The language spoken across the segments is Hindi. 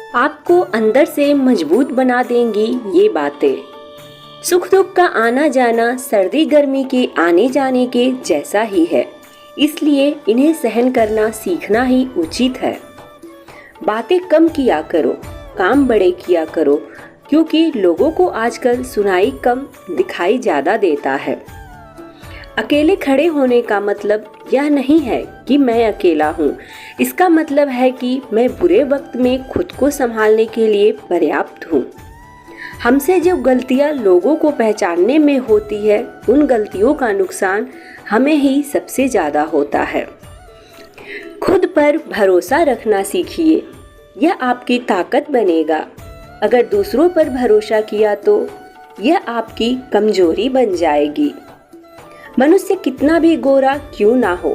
आपको अंदर से मजबूत बना देंगी ये बातें। सुख दुख का आना जाना सर्दी गर्मी के आने जाने के जैसा ही है, इसलिए इन्हें सहन करना सीखना ही उचित है। बातें कम किया करो, काम बड़े किया करो, क्योंकि लोगों को आजकल सुनाई कम दिखाई ज़्यादा देता है। अकेले खड़े होने का मतलब यह नहीं है कि मैं अकेला हूँ। इसका मतलब है कि मैं बुरे वक्त में खुद को संभालने के लिए पर्याप्त हूँ। हमसे जो गलतियाँ लोगों को पहचानने में होती है, उन गलतियों का नुकसान हमें ही सबसे ज़्यादा होता है। खुद पर भरोसा रखना सीखिए, यह आपकी ताकत बनेगा। अगर दूसरों पर भरोसा किया तो यह आपकी कमजोरी बन जाएगी। मनुष्य कितना भी गोरा क्यों ना हो,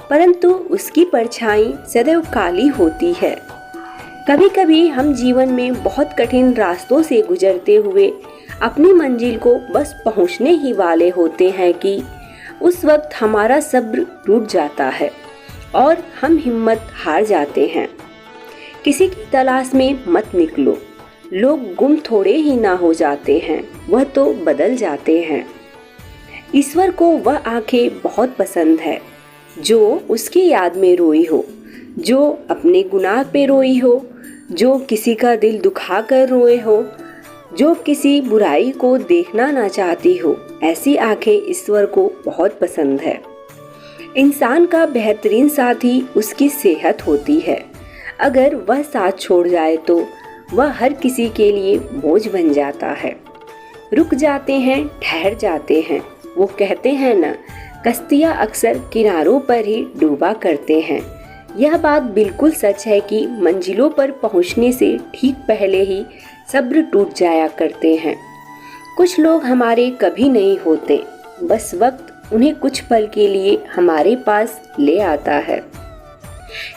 परंतु उसकी परछाई सदैव काली होती है। कभी कभी हम जीवन में बहुत कठिन रास्तों से गुजरते हुए अपनी मंजिल को बस पहुंचने ही वाले होते हैं कि उस वक्त हमारा सब्र टूट जाता है और हम हिम्मत हार जाते हैं। किसी की तलाश में मत निकलो। लोग गुम थोड़े ही ना हो जाते हैं, वह तो बदल जाते हैं। ईश्वर को वह आंखें बहुत पसंद है जो उसकी याद में रोई हो, जो अपने गुनाह पे रोई हो, जो किसी का दिल दुखा कर रोए हो, जो किसी बुराई को देखना ना चाहती हो। ऐसी आंखें ईश्वर को बहुत पसंद है। इंसान का बेहतरीन साथी उसकी सेहत होती है। अगर वह साथ छोड़ जाए तो वह हर किसी के लिए बोझ बन जाता है। रुक जाते हैं, ठहर जाते हैं। वो कहते हैं ना, कश्तियाँ अक्सर किनारों पर ही डूबा करते हैं। यह बात बिल्कुल सच है कि मंजिलों पर पहुंचने से ठीक पहले ही सब्र टूट जाया करते हैं। कुछ लोग हमारे कभी नहीं होते, बस वक्त उन्हें कुछ पल के लिए हमारे पास ले आता है।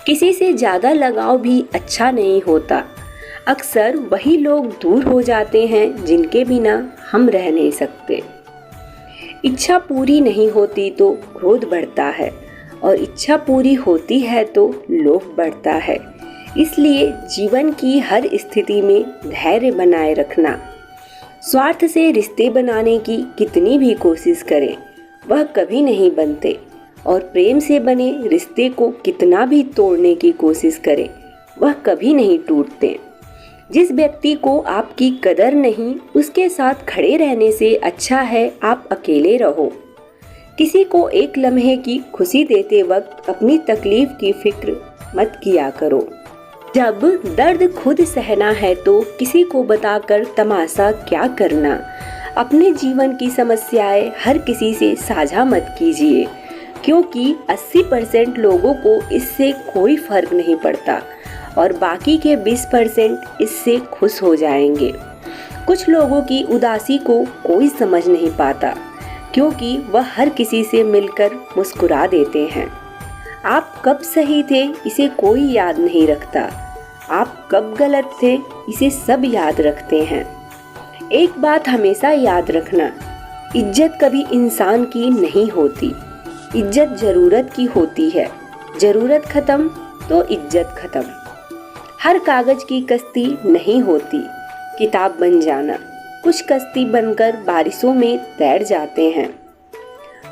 किसी से ज़्यादा लगाव भी अच्छा नहीं होता। अक्सर वही लोग दूर हो जाते हैं जिनके बिना हम रह नहीं सकते। इच्छा पूरी नहीं होती तो क्रोध बढ़ता है, और इच्छा पूरी होती है तो लोभ बढ़ता है। इसलिए जीवन की हर स्थिति में धैर्य बनाए रखना। स्वार्थ से रिश्ते बनाने की कितनी भी कोशिश करें, वह कभी नहीं बनते, और प्रेम से बने रिश्ते को कितना भी तोड़ने की कोशिश करें, वह कभी नहीं टूटते। जिस व्यक्ति को आपकी कदर नहीं, उसके साथ खड़े रहने से अच्छा है आप अकेले रहो। किसी को एक लम्हे की खुशी देते वक्त अपनी तकलीफ की फिक्र मत किया करो। जब दर्द खुद सहना है तो किसी को बताकर तमाशा क्या करना। अपने जीवन की समस्याएं हर किसी से साझा मत कीजिए, क्योंकि 80% लोगों को इससे कोई फर्क नहीं पड़ता और बाकी के 20% इससे खुश हो जाएंगे। कुछ लोगों की उदासी को कोई समझ नहीं पाता, क्योंकि वह हर किसी से मिलकर मुस्कुरा देते हैं। आप कब सही थे इसे कोई याद नहीं रखता, आप कब गलत थे इसे सब याद रखते हैं। एक बात हमेशा याद रखना, इज्जत कभी इंसान की नहीं होती, इज्जत जरूरत की होती है। जरूरत खत्म तो इज्जत खत्म। हर कागज की कश्ती नहीं होती किताब बन जाना। कुछ कश्ती बनकर बारिशों में तैर जाते हैं।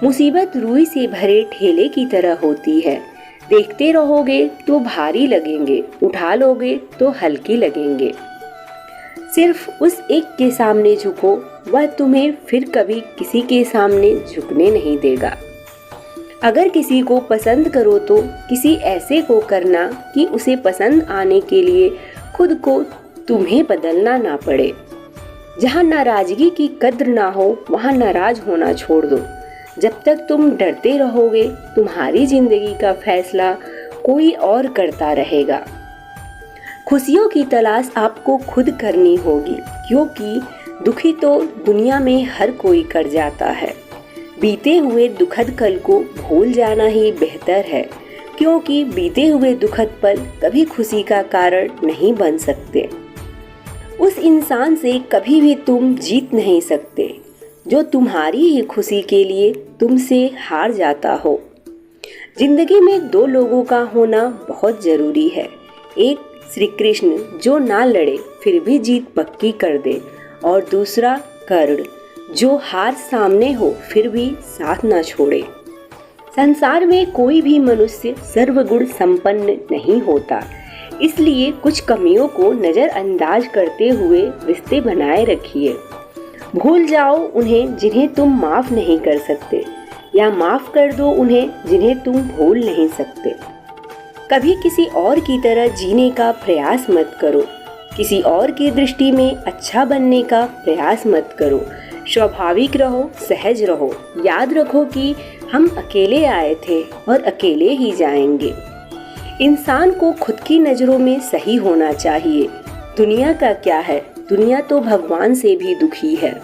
मुसीबत रुई से भरे ठेले की तरह होती है। देखते रहोगे तो भारी लगेंगे, उठा लोगे तो हल्की लगेंगे। सिर्फ उस एक के सामने झुको, वह तुम्हें फिर कभी किसी के सामने झुकने नहीं देगा। अगर किसी को पसंद करो तो किसी ऐसे को करना कि उसे पसंद आने के लिए खुद को तुम्हें बदलना ना पड़े। जहाँ नाराजगी की कद्र ना हो वहाँ नाराज होना छोड़ दो। जब तक तुम डरते रहोगे तुम्हारी जिंदगी का फैसला कोई और करता रहेगा। खुशियों की तलाश आपको खुद करनी होगी, क्योंकि दुखी तो दुनिया में हर कोई कर जाता है। बीते हुए दुखद कल को भूल जाना ही बेहतर है, क्योंकि बीते हुए दुखद पल कभी खुशी का कारण नहीं बन सकते। उस इंसान से कभी भी तुम जीत नहीं सकते जो तुम्हारी ही खुशी के लिए तुमसे हार जाता हो। जिंदगी में दो लोगों का होना बहुत जरूरी है, एक श्री कृष्ण जो ना लड़े फिर भी जीत पक्की कर दे, और दूसरा कर्ण जो हार सामने हो फिर भी साथ ना छोड़े। संसार में कोई भी मनुष्य सर्वगुण संपन्न नहीं होता, इसलिए कुछ कमियों को नज़रअंदाज करते हुए रिश्ते बनाए रखिए। भूल जाओ उन्हें जिन्हें तुम माफ़ नहीं कर सकते, या माफ़ कर दो उन्हें जिन्हें तुम भूल नहीं सकते। कभी किसी और की तरह जीने का प्रयास मत करो, किसी और की दृष्टि में अच्छा बनने का प्रयास मत करो। स्वाभाविक रहो, सहज रहो। याद रखो कि हम अकेले आए थे और अकेले ही जाएंगे। इंसान को खुद की नज़रों में सही होना चाहिए। दुनिया का क्या है, दुनिया तो भगवान से भी दुखी है।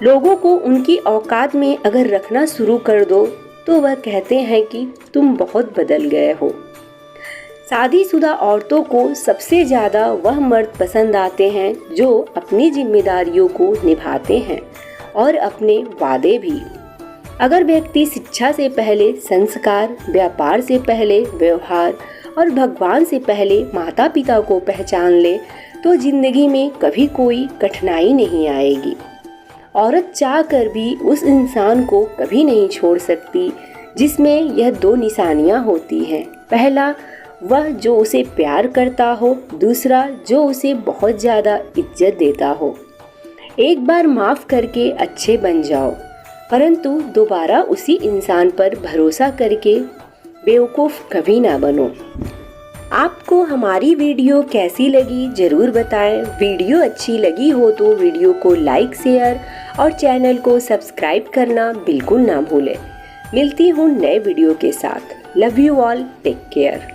लोगों को उनकी औकात में अगर रखना शुरू कर दो तो वह कहते हैं कि तुम बहुत बदल गए हो। शादीशुदा औरतों को सबसे ज़्यादा वह मर्द पसंद आते हैं जो अपनी जिम्मेदारियों को निभाते हैं और अपने वादे भी। अगर व्यक्ति शिक्षा से पहले संस्कार, व्यापार से पहले व्यवहार और भगवान से पहले माता पिता को पहचान ले तो जिंदगी में कभी कोई कठिनाई नहीं आएगी। औरत चाह कर भी उस इंसान को कभी नहीं छोड़ सकती जिसमें यह दो निशानियां होती हैं। पहला, वह जो उसे प्यार करता हो, दूसरा जो उसे बहुत ज़्यादा इज्जत देता हो। एक बार माफ़ करके अच्छे बन जाओ, परंतु दोबारा उसी इंसान पर भरोसा करके बेवकूफ़ कभी ना बनो। आपको हमारी वीडियो कैसी लगी ज़रूर बताएं। वीडियो अच्छी लगी हो तो वीडियो को लाइक, शेयर और चैनल को सब्सक्राइब करना बिल्कुल ना भूलें। मिलती हूँ नए वीडियो के साथ। Love you all, take care.